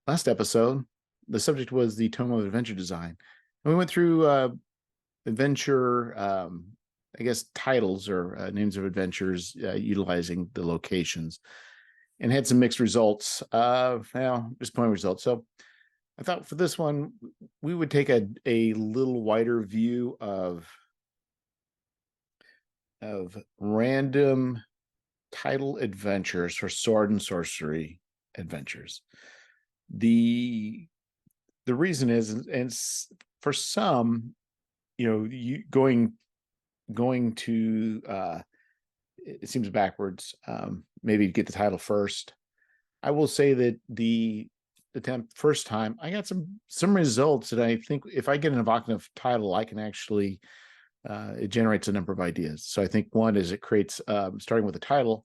last episode, the subject was the Tome of Adventure Design. And we went through adventure, I guess, titles or names of adventures utilizing the locations and had some mixed results. Disappointing results. So I thought for this one, we would take a little wider view of random title adventures for Sword and Sorcery Adventures. The reason is, and for some, you going to it seems backwards. Maybe get the title first. I will say that the first time I got some results that I think if I get an evocative title, I can actually it generates a number of ideas. So I think one is it creates starting with a title.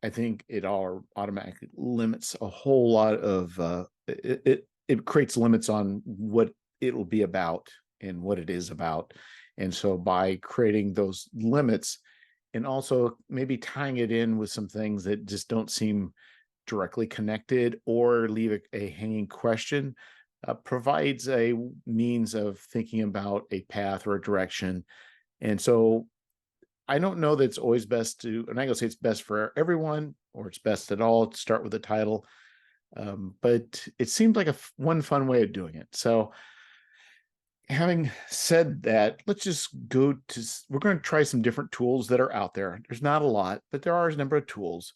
I think it all automatically limits a whole lot of it creates limits on what it'll be about and what it is about. And so by creating those limits and also maybe tying it in with some things that just don't seem directly connected or leave a hanging question, provides a means of thinking about a path or a direction. And so I don't know that it's always best to, and I go say it's best for everyone or it's best at all to start with a title. But it seemed like one fun way of doing it. So having said that, let's just we're going to try some different tools that are out there. There's not a lot, but there are a number of tools.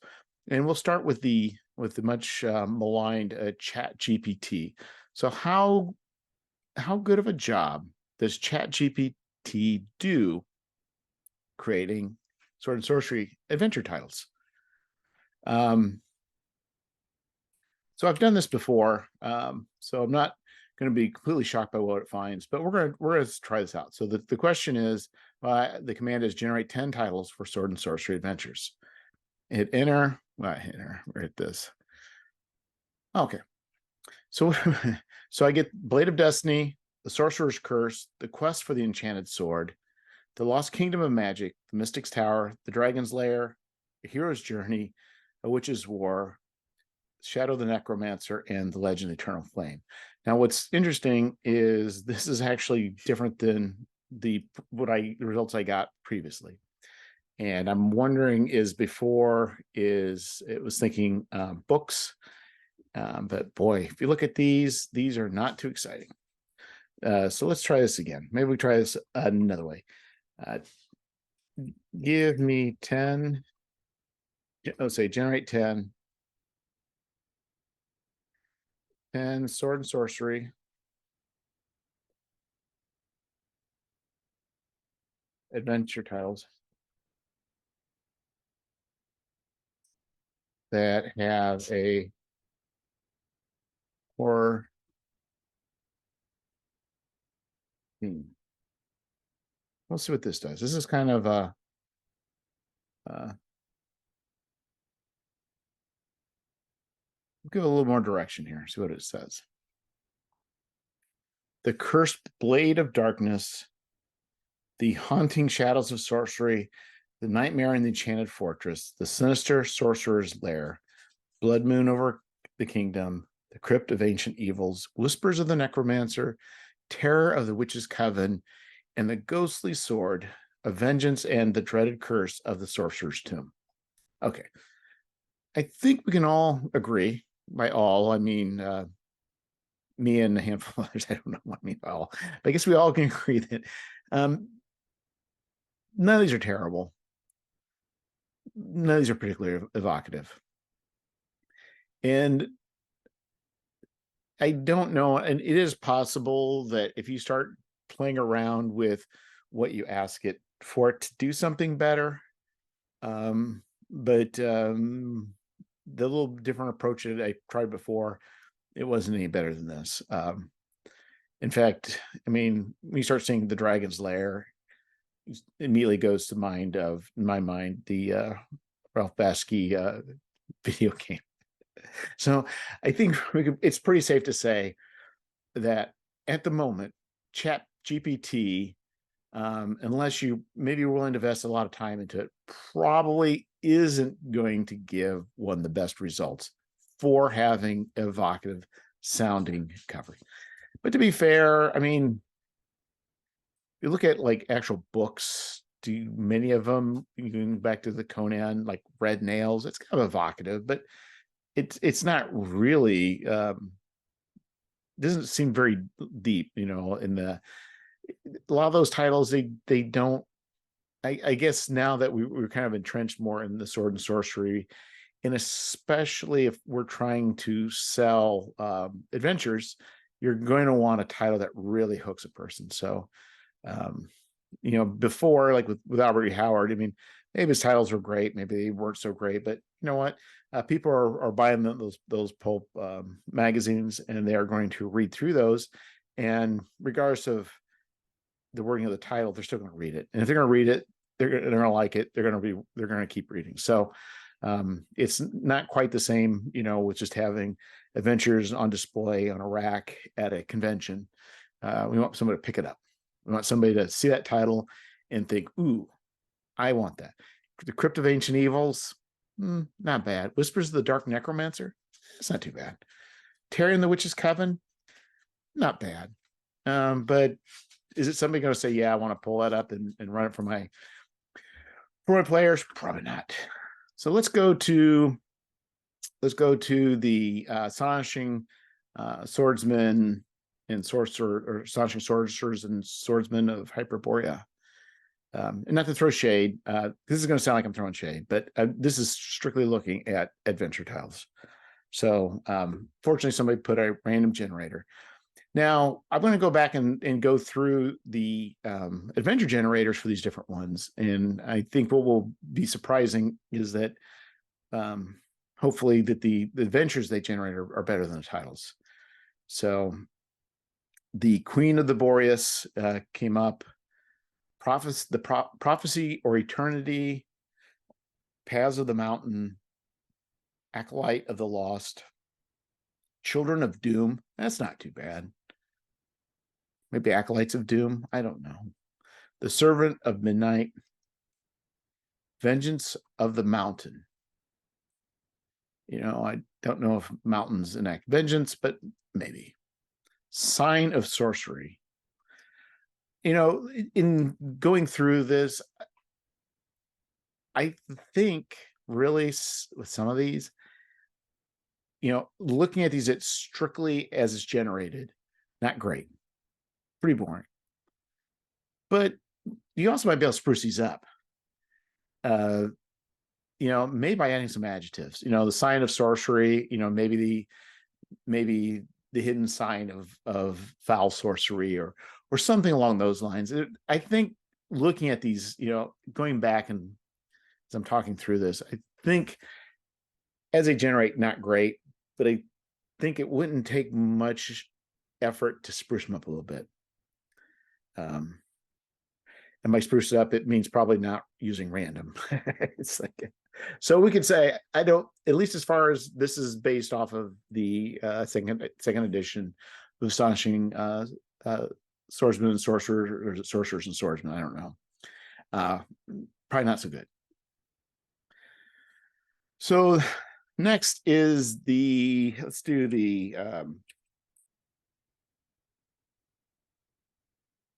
And we'll start with the much maligned ChatGPT. So how good of a job does ChatGPT do creating Sword and Sorcery adventure titles? So I've done this before, so I'm not going to be completely shocked by what it finds, but we're going to try this out. So the question is, the command is generate 10 titles for Sword and Sorcery Adventures. Hit enter. Enter. Right this. Okay. So so I get Blade of Destiny, the Sorcerer's Curse, the Quest for the Enchanted Sword, the Lost Kingdom of Magic, the Mystic's Tower, the Dragon's Lair, the Hero's Journey, a Witch's War, Shadow the Necromancer, and the Legend of Eternal Flame. Now, what's interesting is this is actually different than the results I got previously. And I'm wondering it was thinking books. But boy, if you look at these are not too exciting. So let's try this again. Maybe we try this another way. Give me 10. Let's say generate 10 Sword and Sorcery adventure titles that have a horror theme. Let's see what this does. This is kind of give a little more direction here. See what it says. The Cursed Blade of Darkness, the Haunting Shadows of Sorcery, the Nightmare in the Enchanted Fortress, the Sinister Sorcerer's Lair, Blood Moon over the Kingdom, the Crypt of Ancient Evils, Whispers of the Necromancer, Terror of the Witch's Coven, and the Ghostly Sword of Vengeance and the Dreaded Curse of the Sorcerer's Tomb. Okay. I think we can all agree, by all, I mean, me and a handful of others, I don't know what I mean by all, but I guess we all can agree that none of these are terrible. None of these are particularly evocative. And I don't know, and it is possible that if you start playing around with what you ask it for it to do something better, but the little different approach that I tried before, it wasn't any better than this. In fact, I mean, when you start seeing the Dragon's Lair, it immediately goes to in my mind, the Ralph Bakshi video game. So I think it's pretty safe to say that at the moment, ChatGPT, unless you maybe you're willing to invest a lot of time into it, probably isn't going to give one of the best results for having evocative sounding cover. But to be fair, I mean, you look at like actual books, do many of them, going back to the Conan, like Red Nails, it's kind of evocative, but it's not really doesn't seem very deep, you know. In a lot of those titles, they don't. I guess now that we're kind of entrenched more in the sword and sorcery, and especially if we're trying to sell adventures, you're going to want a title that really hooks a person. So, you know, before, like with Albert E. Howard, I mean, maybe his titles were great, maybe they weren't so great, but you know what? People are buying those pulp magazines, and they are going to read through those, and regardless of the wording of the title, they're still going to read it. And if they're going to read it, they're going to like it. They're going to keep reading. So it's not quite the same, you know, with just having adventures on display on a rack at a convention. We want somebody to pick it up. We want somebody to see that title and think, ooh, I want that. The Crypt of Ancient Evils, not bad. Whispers of the Dark Necromancer, it's not too bad. Terry and the Witch's Coven, not bad. But is it somebody going to say, yeah, I want to pull that up and run it for my players? Probably not. So let's go to the Astonishing Swordsman and Sorcerer, or Astonishing Sorcerers and Swordsman of Hyperborea. And not to throw shade, this is going to sound like I'm throwing shade, but this is strictly looking at adventure tiles. So fortunately, somebody put a random generator. Now, I'm going to go back and go through the adventure generators for these different ones. And I think what will be surprising is that hopefully that the adventures they generate are better than the titles. So the Queen of the Boreas came up. Prophecy or Eternity, Paths of the Mountain, Acolyte of the Lost, Children of Doom. That's not too bad. Maybe Acolytes of Doom. I don't know. The Servant of Midnight, Vengeance of the Mountain. You know, I don't know if mountains enact vengeance, but maybe. Sign of Sorcery. You know, in going through this, I think really with some of these, you know, looking at these, it's strictly as it's generated, not great, pretty boring. But you also might be able to spruce these up. You know, maybe by adding some adjectives. You know, the sign of sorcery. You know, maybe the hidden sign of foul sorcery, or something along those lines. I think looking at these, you know, going back and as I'm talking through this, I think as they generate, not great, but I think it wouldn't take much effort to spruce them up a little bit. And by spruce it up, it means probably not using random. It's like, so we could say, I don't, at least as far as this is based off of the second edition of Astonishing Swordsman and Sorcerers, or Sorcerers and Swordsman. I don't know. Probably not so good. So next is let's do the,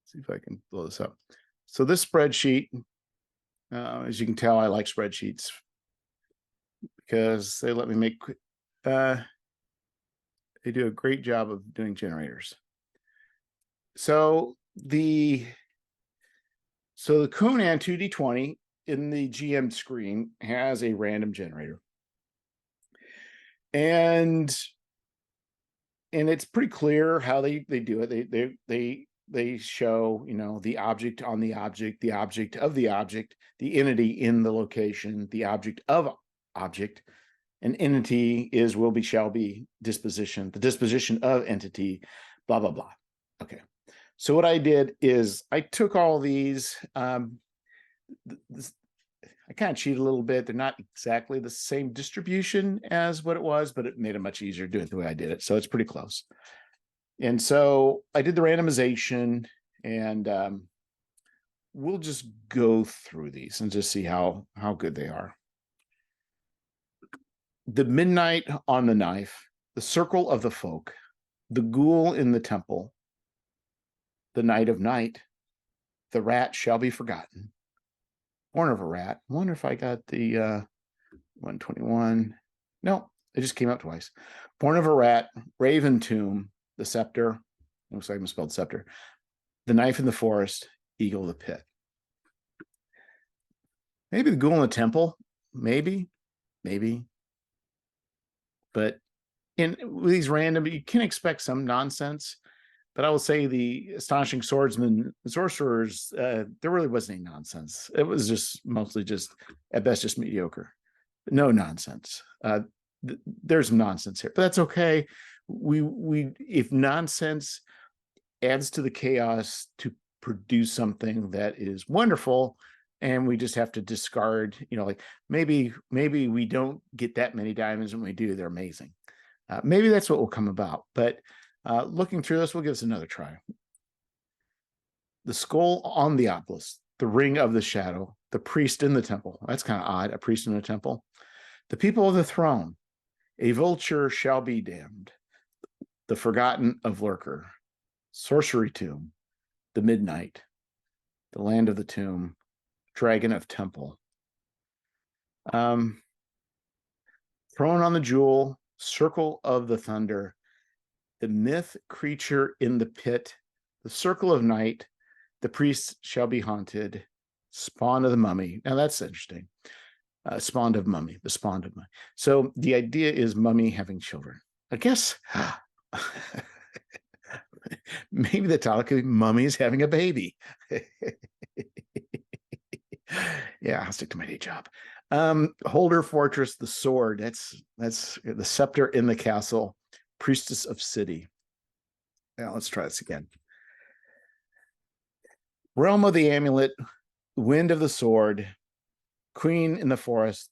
see if I can blow this up. So this spreadsheet, as you can tell, I like spreadsheets because they let me make, they do a great job of doing generators. So the Conan 2D20 in the GM screen has a random generator. And it's pretty clear how they do it. They show, you know, the object on the object, the object of the object, the entity in the location, the object of object. An entity is, will be, shall be, disposition, the disposition of entity, blah, blah, blah. Okay. So what I did is I took all these, I kind of cheated a little bit. They're not exactly the same distribution as what it was, but it made it much easier doing it the way I did it. So it's pretty close. And so I did the randomization, and we'll just go through these and just see how good they are. The midnight on the knife, the circle of the folk, the ghoul in the temple, the night of night, the rat shall be forgotten. Born of a rat. I wonder if I got the 121. No, it just came out twice. Born of a rat, raven tomb, the scepter. Looks like I misspelled scepter. The knife in the forest, eagle of the pit. Maybe the ghoul in the temple. Maybe. But in these random, you can expect some nonsense. But I will say the Astonishing Swordsman, Sorcerers, there really wasn't any nonsense. It was just mostly just, at best, just mediocre. No nonsense. There's nonsense here, but that's okay. We if nonsense adds to the chaos to produce something that is wonderful, and we just have to discard, like maybe we don't get that many diamonds, when we do, they're amazing. Maybe that's what will come about. But looking through this, we'll give us another try. The skull on the obelisk, the ring of the shadow, the priest in the temple. That's kind of odd, a priest in a temple. The people of the throne, a vulture shall be damned. The forgotten of lurker, sorcery tomb, the midnight, the land of the tomb, dragon of temple. Throne on the jewel, circle of the thunder, the myth creature in the pit, the circle of night, the priest shall be haunted, spawn of the mummy. Now that's interesting. Spawned of mummy, the spawned of mummy. So the idea is mummy having children. I guess maybe the title could be Mummies Having a Baby. Yeah, I'll stick to my day job. Holder Fortress, the sword. That's the scepter in the castle. Priestess of city. Now let's try this again. Realm of the amulet, wind of the sword, queen in the forest,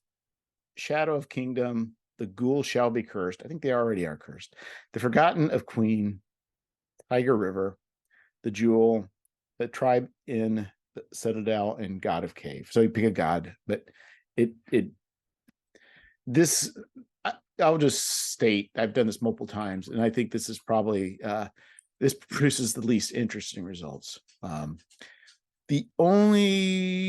shadow of kingdom, the ghoul shall be cursed. I think they already are cursed. The forgotten of queen, tiger river, the jewel, the tribe in the citadel, and god of cave. So you pick a god, but I'll just state, I've done this multiple times, and I think this is probably this produces the least interesting results. The only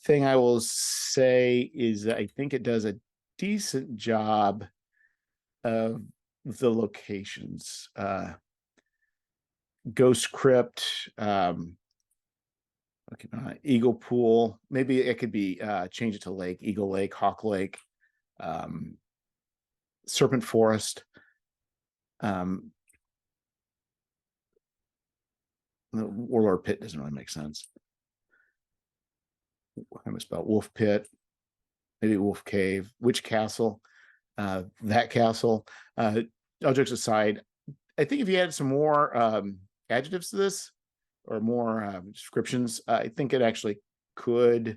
thing I will say is that I think it does a decent job of the locations. Ghost Crypt, Eagle Pool. Maybe it could be change it to Lake, Eagle Lake, Hawk Lake, Serpent Forest. The Warlord Pit doesn't really make sense. I misspelled Wolf Pit, maybe Wolf Cave, Witch Castle, that castle. All jokes aside, I think if you add some more adjectives to this, or more descriptions, I think it actually could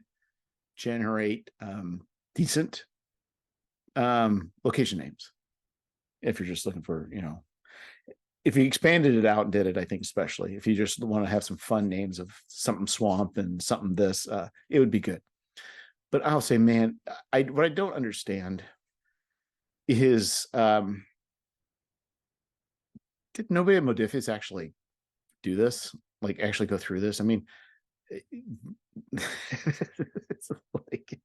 generate decent location names. If you're just looking for, if you expanded it out and did it, I think especially if you just want to have some fun names of something swamp and something this, it would be good. But I'll say, man, what I don't understand is did nobody at Modiphius actually do this? Like actually go through this? I mean, it's like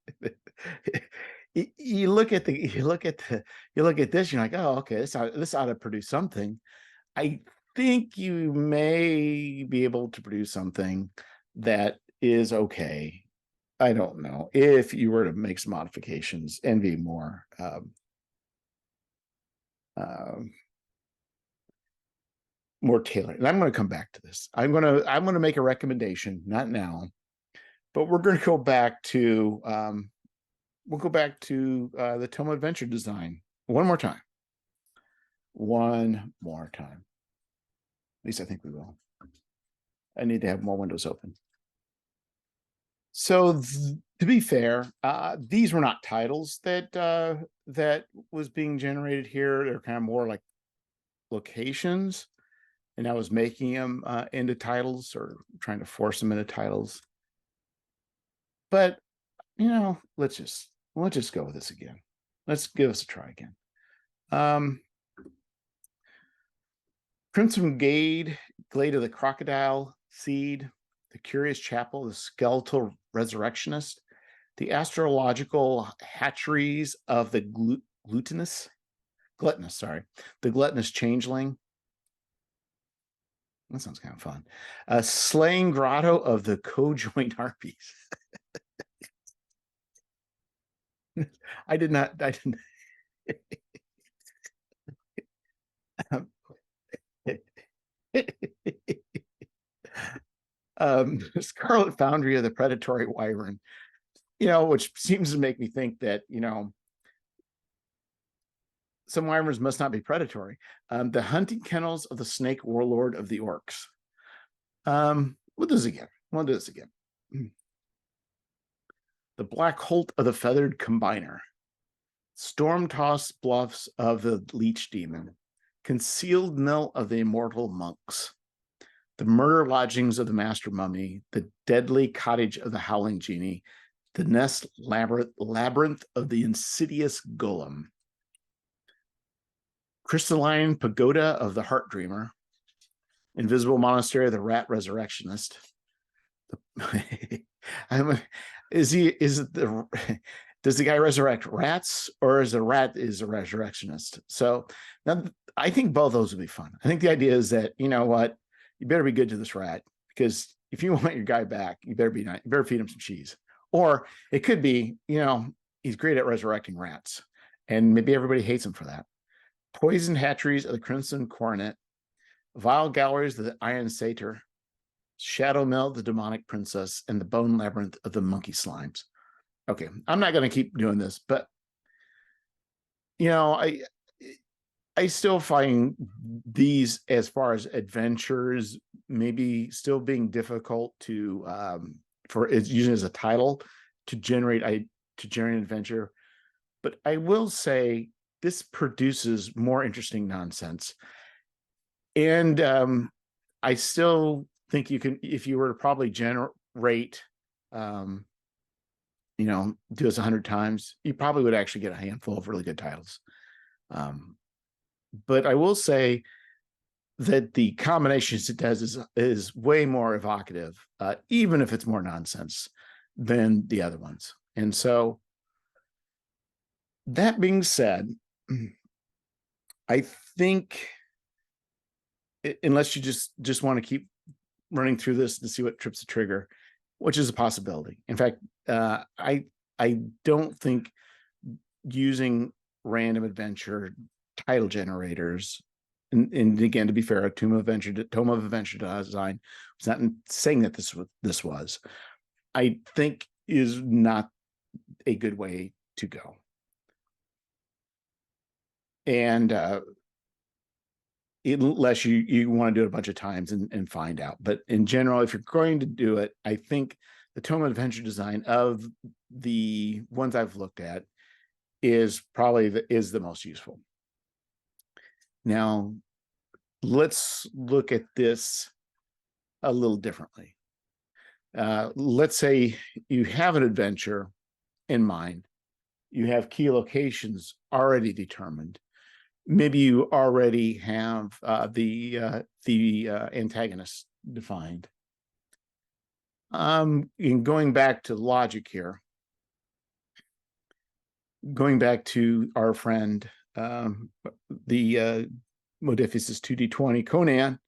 you look at this, you're like, oh, okay, this ought to produce something. I think you may be able to produce something that is okay. I don't know if you were to make some modifications and be more more tailored. And I'm going to come back to this. I'm going to make a recommendation, not now, but we're going to go back to the Tome Adventure design one more time. One more time. At least I think we will. I need to have more windows open. So to be fair, these were not titles that was being generated here. They're kind of more like locations, and I was making them into titles, or trying to force them into titles. But let's just go with this again. let's give us a try again. Crimson Glade of the Crocodile Seed, the Curious Chapel, the Skeletal Resurrectionist, the Astrological Hatcheries of the Gluttonous, the Gluttonous Changeling. That sounds kind of fun. Slaying Grotto of the Co-Joint Harpies. I didn't. Scarlet Foundry of the Predatory Wyvern, which seems to make me think that, some wyverns must not be predatory. The Hunting Kennels of the Snake Warlord of the Orcs. We'll do this again. The Black Holt of the Feathered Combiner. Storm Tossed Bluffs of the Leech Demon. Concealed Mill of the Immortal Monks. The Murder Lodgings of the Master Mummy. The Deadly Cottage of the Howling Genie. The Nest Labyrinth of the Insidious Golem. Crystalline Pagoda of the Heart Dreamer. Invisible Monastery of the Rat Resurrectionist. Does the guy resurrect rats, or is a rat is a resurrectionist? So now I think both of those would be fun. I think the idea is that, you know what, you better be good to this rat, because if you want your guy back, you better feed him some cheese. Or it could be, he's great at resurrecting rats, and maybe everybody hates him for that. Poison Hatcheries of the Crimson Coronet. Vile Galleries of the Iron Satyr. Shadow Mill, the Demonic Princess, and the Bone Labyrinth of the Monkey Slimes. Okay, I'm not going to keep doing this, but I still find these, as far as adventures, maybe still being difficult to for using as a title to generate an adventure. But I will say this produces more interesting nonsense, and I still think you can, if you were to probably generate, do this 100 times, you probably would actually get a handful of really good titles. But I will say that the combinations it does is way more evocative, even if it's more nonsense than the other ones. And so, that being said, I think, unless you just want to keep running through this to see what trips the trigger, which is a possibility. In fact, I don't think using random adventure title generators, and again, to be fair, Tome of Adventure Design was not saying that this was, I think, is not a good way to go. And unless you want to do it a bunch of times and find out. But in general, if you're going to do it, I think the Tome of Adventure Design of the ones I've looked at is probably the most useful. Now, let's look at this a little differently. Let's say you have an adventure in mind. You have key locations already determined. Maybe you already have the antagonist defined. In going back to logic here, going back to our friend, the Modificus 2D20 Conan,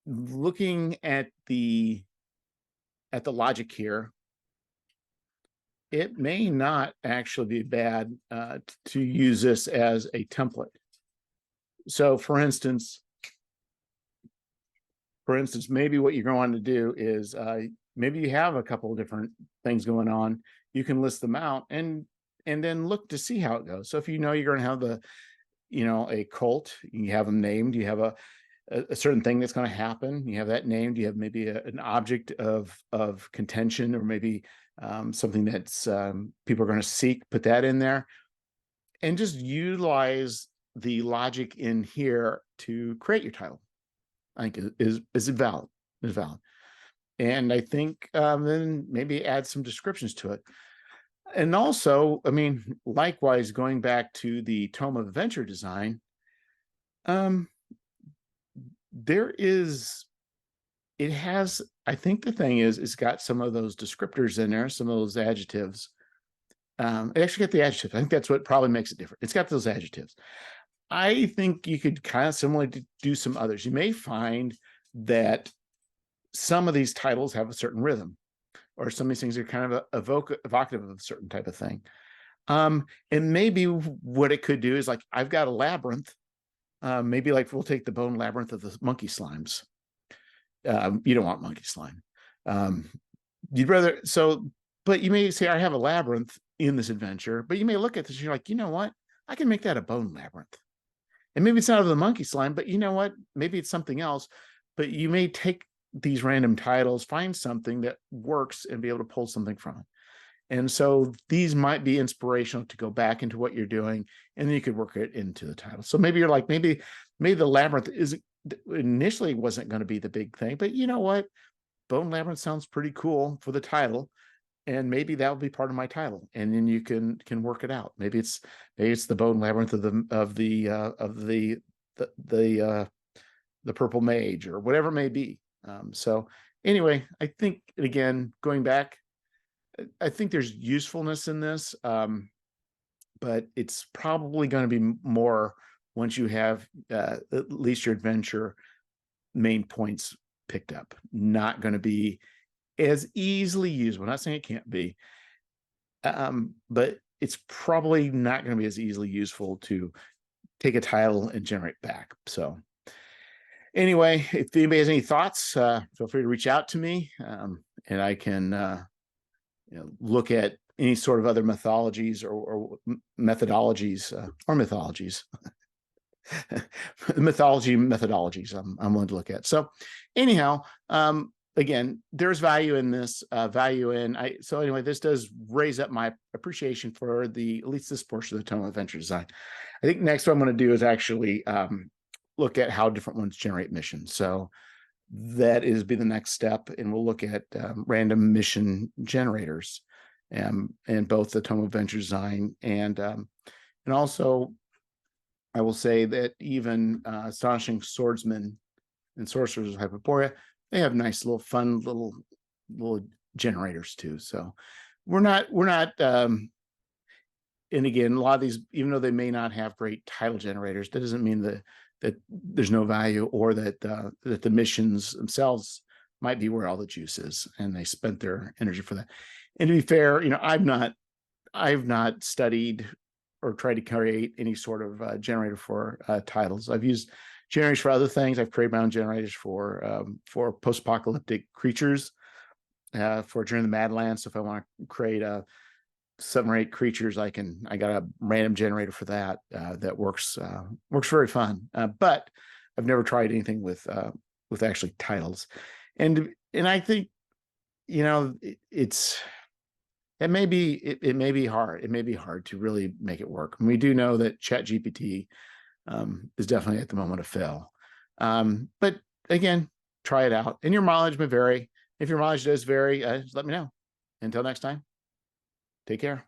looking at the logic here, it may not actually be bad to use this as a template. So, for instance, maybe what you're going to do is maybe you have a couple of different things going on. You can list them out and then look to see how it goes. So if you're going to have a cult, you have them named. You have a certain thing that's going to happen. You have that named. You have maybe an object of contention, or maybe something that's people are going to seek. Put that in there, and just utilize the logic in here to create your title. I think is valid. And I think then maybe add some descriptions to it. And also, I mean, likewise, going back to the Tome of Adventure design, um, it has, I think the thing is, it's got some of those descriptors in there, some of those adjectives. It actually got the adjectives. I think that's what probably makes it different. It's got those adjectives. I think you could kind of similarly do some others. You may find that some of these titles have a certain rhythm, or some of these things are kind of evocative of a certain type of thing. And maybe what it could do is, like, I've got a labyrinth. Maybe like we'll take the bone labyrinth of the monkey slimes. You don't want monkey slime. You'd rather, so, but you may say, I have a labyrinth in this adventure, but you may look at this and you're like, you know what? I can make that a bone labyrinth. And maybe it's not of the monkey slime, but you know what? Maybe it's something else. But you may take these random titles, find something that works, and be able to pull something from it. And so these might be inspirational to go back into what you're doing, and then you could work it into the title. So maybe you're like, maybe the labyrinth isn't initially wasn't going to be the big thing, but you know what? Bone Labyrinth sounds pretty cool for the title, and maybe that will be part of my title, and then you can work it out. Maybe it's the Bone Labyrinth of the purple mage, or whatever it may be. So anyway, I think, again, going back, I think there's usefulness in this, but it's probably going to be more once you have at least your adventure main points picked up. Not going to be as easily usable. I'm not saying it can't be, but it's probably not going to be as easily useful to take a title and generate back. So anyway, if anybody has any thoughts, feel free to reach out to me, and I can look at any sort of other mythologies or methodologies or mythologies. methodologies I'm willing to look at. So anyhow, again, there's value in this, so anyway, this does raise up my appreciation for at least this portion of the Tome of Adventure design. I think next what I'm going to do is actually look at how different ones generate missions. So that is be the next step, and we'll look at random mission generators, and both the Tome of Adventure design, and also I will say that even Astonishing Swordsman and Sorcerers of Hyperborea, they have nice little fun little generators too. So we're not and again, a lot of these, even though they may not have great title generators, that doesn't mean that there's no value, or that the missions themselves might be where all the juice is, and they spent their energy for that. And to be fair, I've not studied or tried to create any sort of generator for titles. I've used generators for other things. I've created my own generators for post-apocalyptic creatures, for during the Madlands. So if I want to create 7 or 8 creatures, I got a random generator for that that works very fun. But I've never tried anything with actually titles, and I think it may be hard. It may be hard to really make it work. And we do know that ChatGPT is definitely at the moment of fail. But again, try it out. And your mileage may vary. If your mileage does vary, just let me know. Until next time, take care.